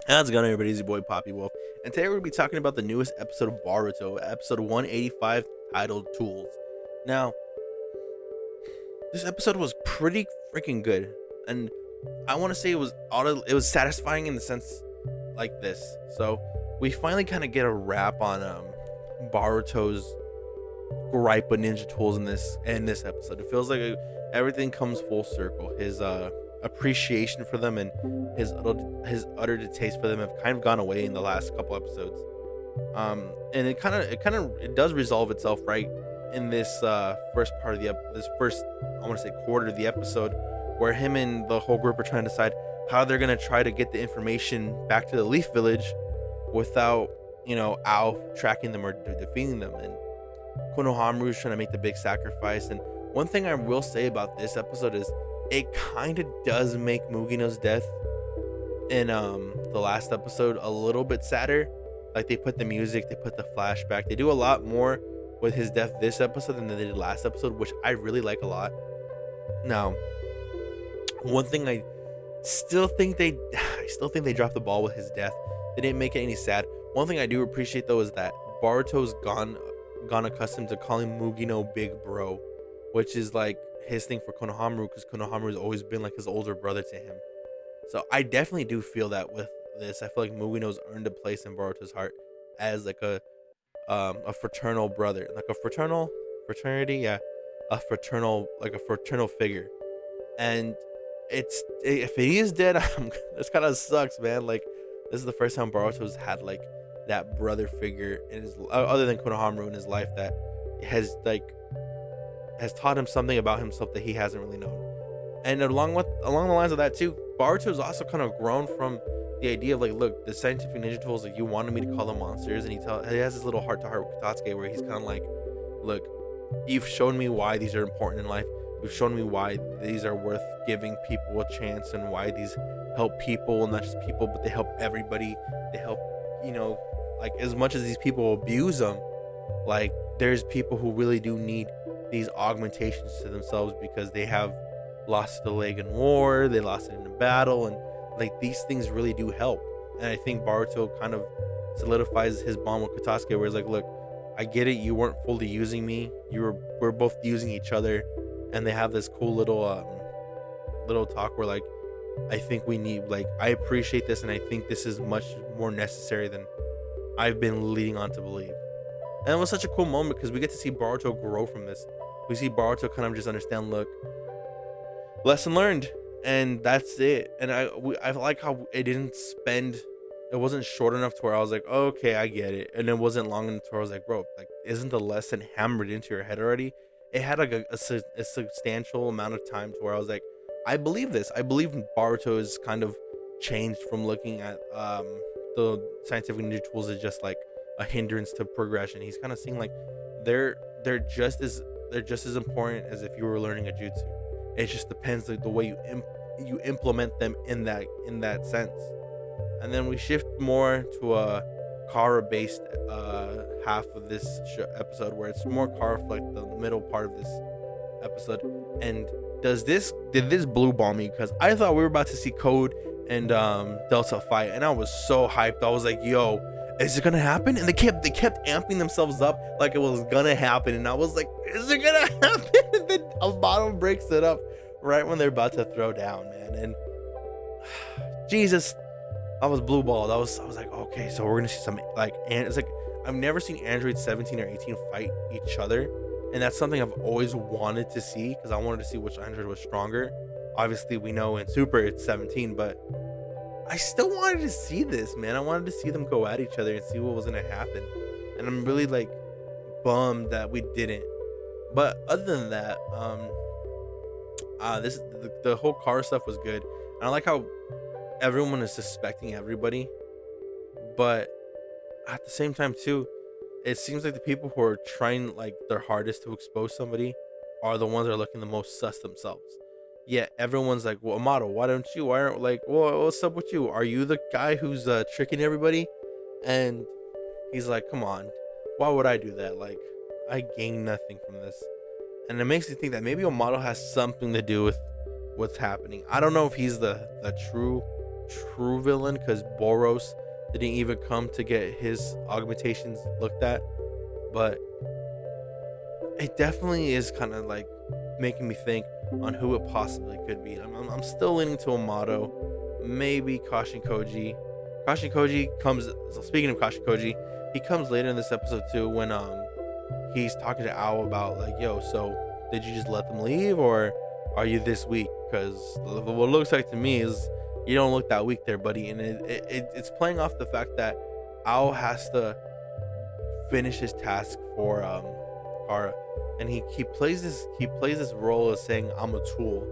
How's it going, everybody? It's your boy Poppy Wolf, and today we're gonna be talking about the newest episode of Boruto, episode 185, titled "Tools." Now, this episode was pretty freaking good, and I want to say it was satisfying in the sense like this. So we finally kind of get a wrap on Boruto's gripe with Ninja Tools in this episode. It feels like everything comes full circle. His appreciation for them and his utter distaste for them have kind of gone away in the last couple episodes. And it does resolve itself right in this first part of this first, I want to say, quarter of the episode, where him and the whole group are trying to decide how they're gonna try to get the information back to the Leaf Village without Ao tracking them or defeating them. And Konohamaru is trying to make the big sacrifice. And one thing I will say about this episode is it kind of does make Mugino's death in the last episode a little bit sadder. Like, they put the music, they put the flashback, they do a lot more with his death this episode than they did last episode, which I really like a lot. Now, one thing I still think they dropped the ball with his death. They didn't make it any sad. One thing I do appreciate though is that Baruto's gone accustomed to calling Mugino Big Bro, which is like his thing for Konohamaru, because Konohamaru has always been like his older brother to him. So I definitely do feel that with this. I feel like Mugino's earned a place in Baruto's heart as like a fraternal brother, like a fraternity, yeah, a fraternal figure. And if he is dead, this kind of sucks, man. Like, this is the first time Baruto's had like that brother figure in his, other than Konohamaru, in his life, that has taught him something about himself that he hasn't really known. And along the lines of that too, Baruto's also kind of grown from the idea of like, look, the scientific ninja tools, like, you wanted me to call them monsters, and he has this little heart to heart with Katsuki where he's kind of like, look, you've shown me why these are important in life. You've shown me why these are worth giving people a chance, and why these help people, and not just people, but they help everybody. They help, like, as much as these people abuse them, like, there's people who really do need these augmentations to themselves because they have lost the leg in war, they lost it in a battle, and like, these things really do help. And I think Baruto kind of solidifies his bond with Katsuki, where he's like, look, I get it, you weren't fully using me, we're both using each other. And they have this cool little talk where, like, I think we need, like, I appreciate this, and I think this is much more necessary than I've been leading on to believe. And it was such a cool moment because we get to see Baruto grow from this. We see Baruto kind of just understand, look, lesson learned, and that's it. And I like how it wasn't short enough to where I was like, oh, okay, I get it, and it wasn't long enough to where I was like, bro, like, isn't the lesson hammered into your head already? It had like a substantial amount of time to where I was like, I believe this. I believe Baruto is kind of changed from looking at the scientific ninja tools as just like a hindrance to progression. He's kind of seeing like they're just as important as if you were learning a jutsu. It just depends like the way you implement them in that sense. And then we shift more to a Kara based half of this episode, where it's more Kara for like the middle part of this episode. And did this blue ball me, because I thought we were about to see Code and Delta fight, and I was so hyped. I was like, yo, is it gonna happen? And they kept amping themselves up like it was gonna happen, and I was like, is it gonna happen? And then Alvaro breaks it up right when they're about to throw down, man. And Jesus, I was blue balled. I was like, okay, so we're gonna see some, like, and it's like, I've never seen Android 17 or 18 fight each other, and that's something I've always wanted to see, because I wanted to see which Android was stronger. Obviously, we know in Super it's 17, but I still wanted to see this, man. I wanted to see them go at each other and see what was gonna happen, and I'm really like bummed that we didn't. But other than that, the whole car stuff was good, and I like how everyone is suspecting everybody, but at the same time too, it seems like the people who are trying like their hardest to expose somebody are the ones that are looking the most sus themselves. Yet everyone's like, well, Amato, why aren't, like, well, what's up with you? Are you the guy who's tricking everybody? And he's like, come on, why would I do that? Like, I gain nothing from this. And it makes me think that maybe Amato has something to do with what's happening. I don't know if he's the true true villain, because Boros didn't even come to get his augmentations looked at. But it definitely is kind of like making me think on who it possibly could be. I'm still leaning to a motto, maybe Kashin Koji. Kashin Koji comes. So speaking of Kashin Koji, he comes later in this episode too when he's talking to Ao about like, yo, so did you just let them leave or are you this weak? Because what it looks like to me is you don't look that weak there, buddy. And it's playing off the fact that Ao has to finish his task for Kara, and he plays this role as saying, I'm a tool,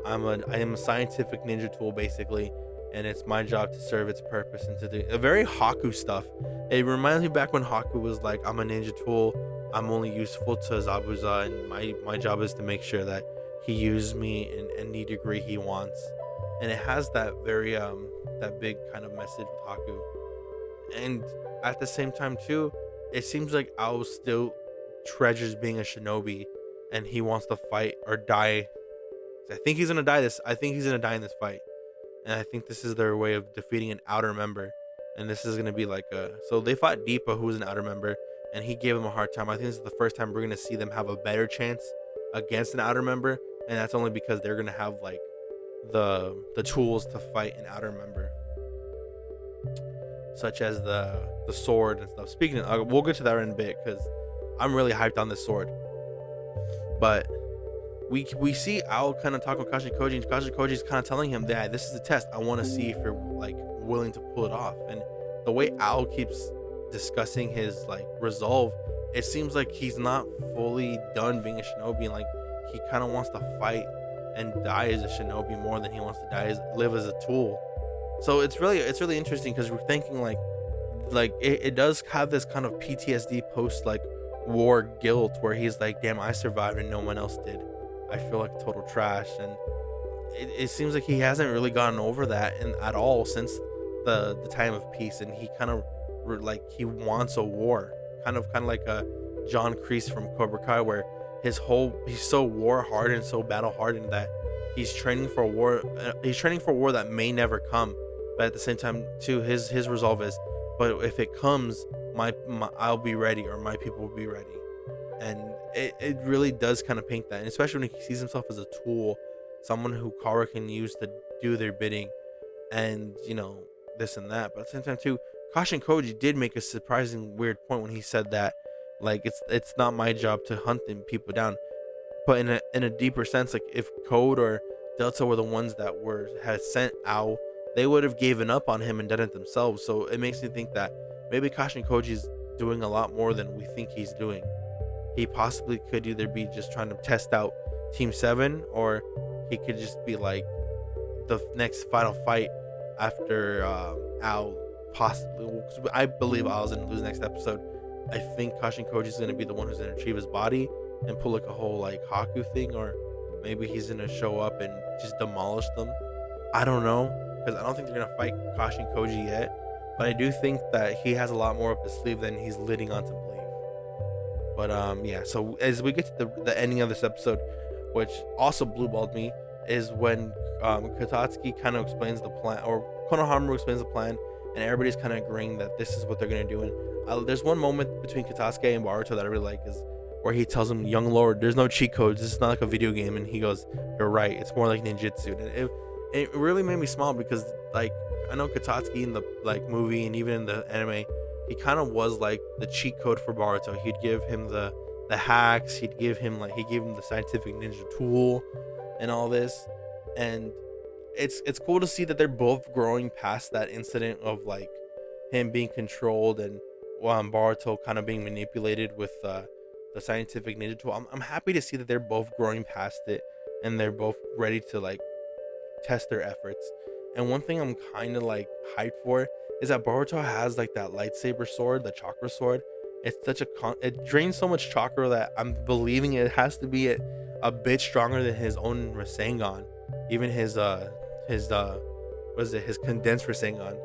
I am a scientific ninja tool basically, and it's my job to serve its purpose and to do a very Haku stuff. It reminds me back when Haku was like, I'm a ninja tool, I'm only useful to Zabuza, and my job is to make sure that he uses me in any degree he wants. And it has that very that big kind of message with Haku. And at the same time too, it seems like Ao still treasures being a shinobi, and he wants to fight or die. I think he's gonna die in this fight, and I think this is their way of defeating an outer member. And this is gonna be like so they fought Deepa, who was an outer member, and he gave him a hard time. I think this is the first time we're gonna see them have a better chance against an outer member, and that's only because they're gonna have like the tools to fight an outer member, such as the sword and stuff. Speaking of, we'll get to that in a bit because I'm really hyped on this sword. But we see Ao kind of talking with Kashin Koji, and Kashin Koji is kind of telling him that this is a test. I want to see if you're like willing to pull it off. And the way Ao keeps discussing his like resolve, it seems like he's not fully done being a shinobi, and like he kind of wants to fight and die as a shinobi more than he wants to live as a tool. So it's really interesting because we're thinking like it does have this kind of PTSD post like war guilt where he's like, damn, I survived and no one else did. I feel like total trash. And it seems like he hasn't really gotten over that at all since the time of peace. And he kind of like he wants a war, kind of like a John Kreese from Cobra Kai, where he's so war hardened, so battle hardened that he's training for a war. He's training for a war that may never come, but at the same time too, his resolve is, but if it comes, my I'll be ready, or my people will be ready. And it really does kind of paint that, and especially when he sees himself as a tool, someone who Kara can use to do their bidding, and you know, this and that. But at the same time too, Kashin Koji did make a surprising weird point when he said that like it's not my job to hunt them people down, but in a deeper sense, like if Code or Delta were the ones that had sent Ao, they would have given up on him and done it themselves. So it makes me think that maybe Kashin Koji's doing a lot more than we think he's doing. He possibly could either be just trying to test out Team 7, or he could just be like the next final fight after Ao possibly. I believe Ao's gonna lose next episode. I think Kashin Koji's gonna be the one who's gonna retrieve his body and pull like a whole like Haku thing, or maybe he's gonna show up and just demolish them. I don't know, because I don't think they're gonna fight Kashin Koji yet, but I do think that he has a lot more up his sleeve than he's leading on to believe. But yeah, so as we get to the ending of this episode, which also blueballed me, is when Katatsuki kind of explains the plan, or Konohamaru explains the plan, and everybody's kind of agreeing that this is what they're gonna do. And there's one moment between Katasuki and Boruto that I really like, is where he tells him, young lord, there's no cheat codes, this is not like a video game. And he goes, you're right, it's more like ninjutsu. And it really made me smile, because like I know Katsuki in the like movie and even in the anime, he kind of was like the cheat code for Boruto. He'd give him the hacks, he gave him the scientific ninja tool and all this. And it's cool to see that they're both growing past that incident of like him being controlled and Boruto kind of being manipulated with the scientific ninja tool. I'm happy to see that they're both growing past it, and they're both ready to like test their efforts. And one thing I'm kind of like hyped for is that Boruto has like that lightsaber sword, the chakra sword. It's such it drains so much chakra that I'm believing it has to be a bit stronger than his own Rasengan, even his condensed Rasengan.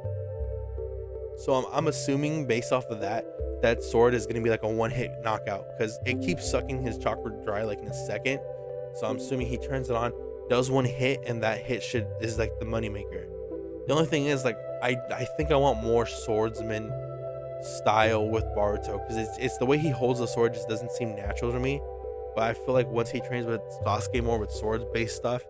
So I'm assuming based off of that sword is gonna be like a one-hit knockout, because it keeps sucking his chakra dry like in a second. So I'm assuming he turns it on, does one hit, and that hit is like the moneymaker. The only thing is, like, I think I want more swordsman style with Boruto, because it's the way he holds the sword just doesn't seem natural to me. But I feel like once he trains with Sasuke more with swords based stuff,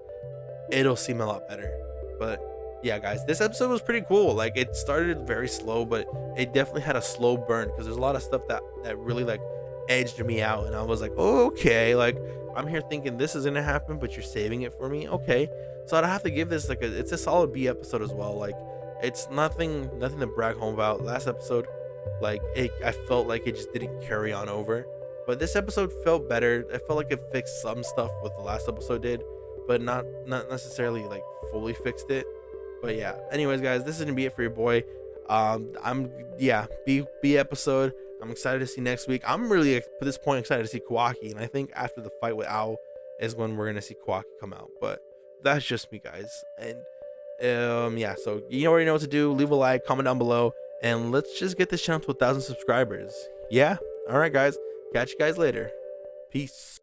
it'll seem a lot better. But yeah, guys, this episode was pretty cool. Like, it started very slow, but it definitely had a slow burn, because there's a lot of stuff that really like edged me out, and I was like, oh, okay, like I'm here thinking this is gonna happen, but you're saving it for me. Okay, so I'd have to give this like it's a solid B episode as well. Like, it's nothing to brag home about. Last episode, like, I felt like it just didn't carry on over, but this episode felt better. I felt like it fixed some stuff what the last episode did, but not necessarily like fully fixed it. But yeah, anyways, guys, this is gonna be it for your boy. I'm yeah, B episode. I'm excited to see next week. I'm really, at this point, excited to see Kawaki, and I think after the fight with Ao is when we're gonna see Kawaki come out. But that's just me, guys. And yeah, so you already know what to do. Leave a like, comment down below, and let's just get this channel to 1,000 subscribers. Yeah, all right, guys. Catch you guys later. Peace.